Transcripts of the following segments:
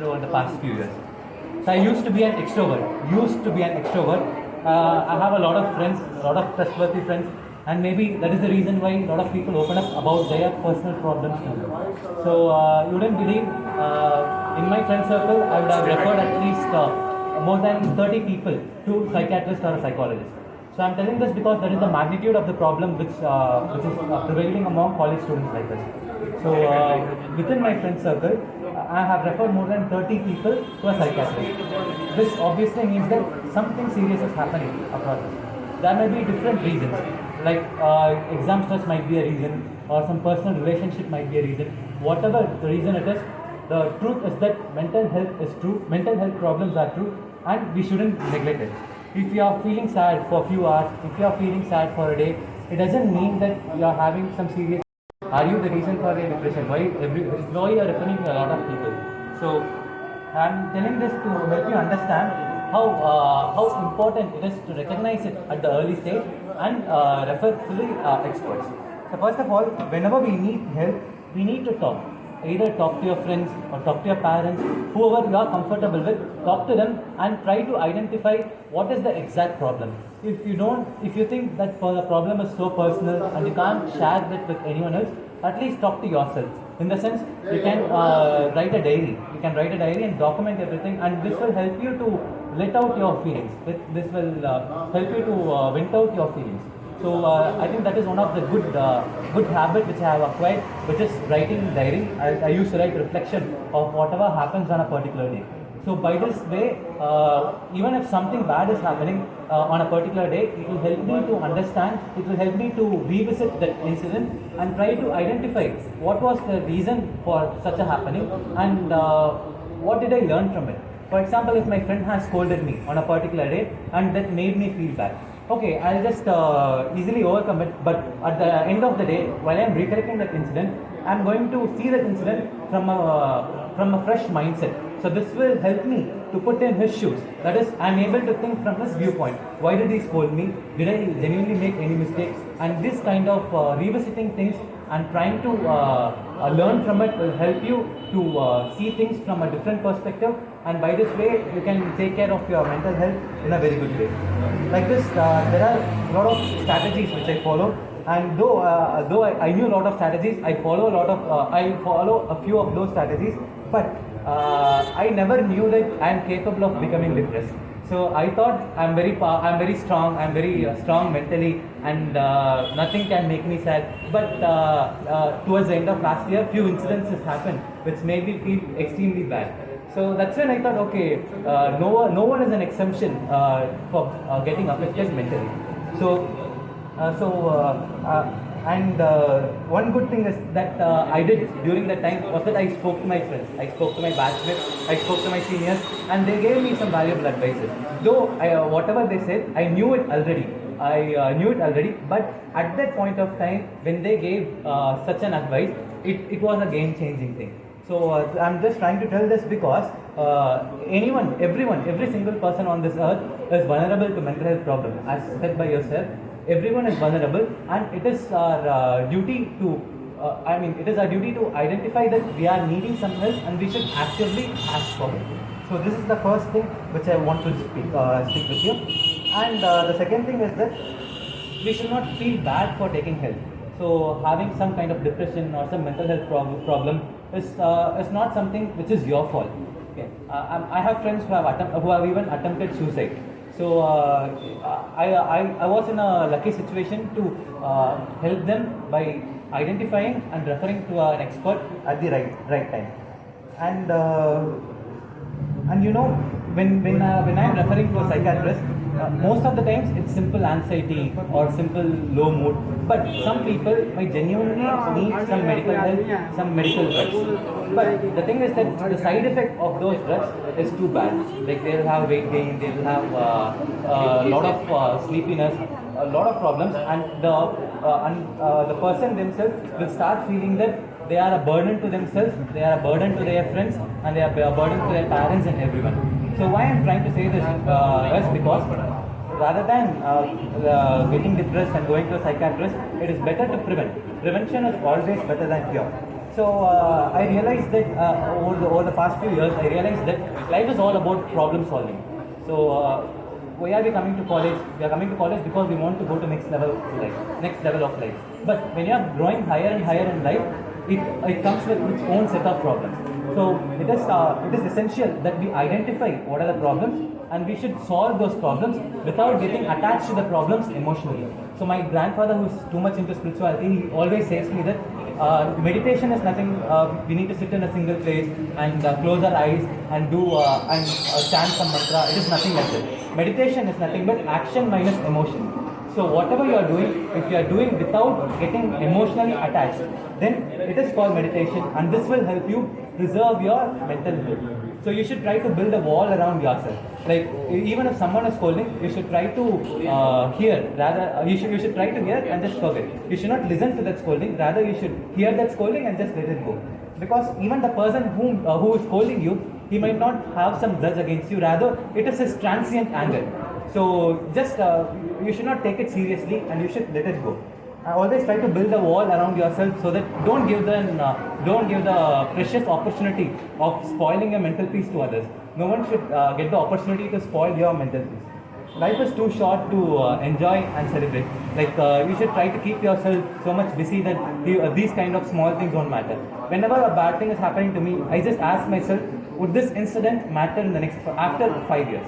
over the past few years. So I used to be an extrovert. I have a lot of friends, a lot of trustworthy friends, and maybe that is the reason why a lot of people open up about their personal problems too. So you wouldn't believe, in my friend circle, I would have referred at least more than 30 people to psychiatrist or a psychologist. So I'm telling this because that is the magnitude of the problem which is prevailing among college students like us. So within my friend circle, I have referred more than 30 people to a psychiatrist. This obviously means that something serious is happening across us. There may be different reasons, like exam stress might be a reason, or some personal relationship might be a reason. Whatever the reason it is, the truth is that mental health is true, mental health problems are true, and we shouldn't neglect it. If you are feeling sad for a few hours, if you are feeling sad for a day, it doesn't mean that you are having some serious. Are you the reason for your depression? Why you are referring to a lot of people? So I'm telling this to help you understand how important it is to recognize it at the early stage and refer to the experts. So first of all, whenever we need help, we need to talk. Either talk to your friends or talk to your parents, whoever you are comfortable with, talk to them and try to identify what is the exact problem. If you think that the problem is so personal and you can't share it with anyone else, at least talk to yourself. In the sense, you can write a diary. You can write a diary and document everything, and this will help you to let out your feelings. This will help you to vent out your feelings. So I think that is one of the good habit which I have acquired, which is writing diary. I used to write reflection of whatever happens on a particular day. So by this way, even if something bad is happening on a particular day, it will help me to understand, it will help me to revisit that incident and try to identify what was the reason for such a happening and what did I learn from it. For example, if my friend has scolded me on a particular day and that made me feel bad, okay, I'll just easily overcome it, but at the end of the day, while I'm recollecting that incident, I'm going to see that incident from a fresh mindset. So this will help me to put in his shoes. That is, I'm able to think from his viewpoint. Why did he scold me? Did I genuinely make any mistakes? And this kind of revisiting things and trying to learn from it will help you to see things from a different perspective, and by this way you can take care of your mental health in a very good way. Like this, there are a lot of strategies which I follow, and though I knew a lot of strategies, I follow a few of those strategies, but I never knew that I am capable of becoming depressed. So I thought I'm very strong mentally, and nothing can make me sad. But towards the end of last year, few incidences happened which made me feel extremely bad. So that's when I thought, okay, no one is an exemption for getting affected mentally. One good thing is that I did during that time was that I spoke to my friends, I spoke to my batchmates, I spoke to my seniors, and they gave me some valuable advices. Though whatever they said, I knew it already. But at that point of time, when they gave such an advice, it was a game-changing thing. So I'm just trying to tell this because every single person on this earth is vulnerable to mental health problems, as said by yourself. Everyone is vulnerable, and it is our duty to identify that we are needing some help, and we should actively ask for it. So this is the first thing which I want to speak with you. And the second thing is that we should not feel bad for taking help. So having some kind of depression or some mental health problem is not something which is your fault. Okay. I have friends who have even attempted suicide. So I was in a lucky situation to help them by identifying and referring to an expert at the right time. And when I am referring to a psychiatrist, most of the times it's simple anxiety or simple low mood, but some people might genuinely need some medical help, some medical drugs. But the thing is that the side effect of those drugs is too bad. Like they'll have weight gain, they'll have a lot of sleepiness, a lot of problems, and the person themselves will start feeling that they are a burden to themselves, they are a burden to their friends, and they are a burden to their parents and everyone. So why I am trying to say this is because rather than getting depressed and going to a psychiatrist, it is better to prevent. Prevention is always better than cure. So I realized that over the past few years, I realized that life is all about problem solving. So why are we coming to college? We are coming to college because we want to go to next level of life, next level of life. But when you are growing higher and higher in life, it comes with its own set of problems. So it is essential that we identify what are the problems and we should solve those problems without getting attached to the problems emotionally. So my grandfather, who is too much into spirituality, he always says to me that meditation is nothing. We need to sit in a single place and close our eyes and do and chant some mantra. It is nothing like that. Meditation is nothing but action minus emotion. So whatever you are doing, if you are doing without getting emotionally attached, then it is called meditation, and this will help you preserve your mental health. So you should try to build a wall around yourself. Like even if someone is scolding, you should try to hear. Rather, you should try to hear and just forget. You should not listen to that scolding. Rather, you should hear that scolding and just let it go. Because even the person who is scolding you, he might not have some grudge against you. Rather, it is his transient anger. So just you should not take it seriously and you should let it go. I always try to build a wall around yourself so that don't give the precious opportunity of spoiling your mental peace to others. No one should get the opportunity to spoil your mental peace. Life is too short to enjoy and celebrate. Like you should try to keep yourself so much busy that these kind of small things don't matter. Whenever a bad thing is happening to me, I just ask myself, would this incident matter in the after 5 years?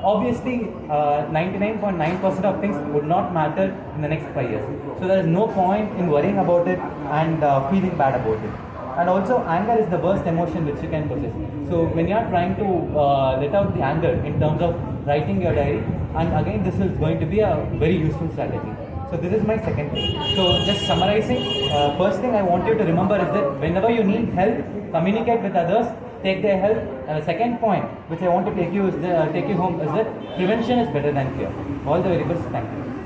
Obviously, 99.9% of things would not matter in the next 5 years. So there is no point in worrying about it and feeling bad about it. And also, anger is the worst emotion which you can possess. So when you are trying to let out the anger in terms of writing your diary, and again this is going to be a very useful strategy. So this is my second thing. So just summarizing, first thing I want you to remember is that whenever you need help, communicate with others, take their help. And the second point which I want to take you home is that prevention is better than cure. All the very best. Thank you.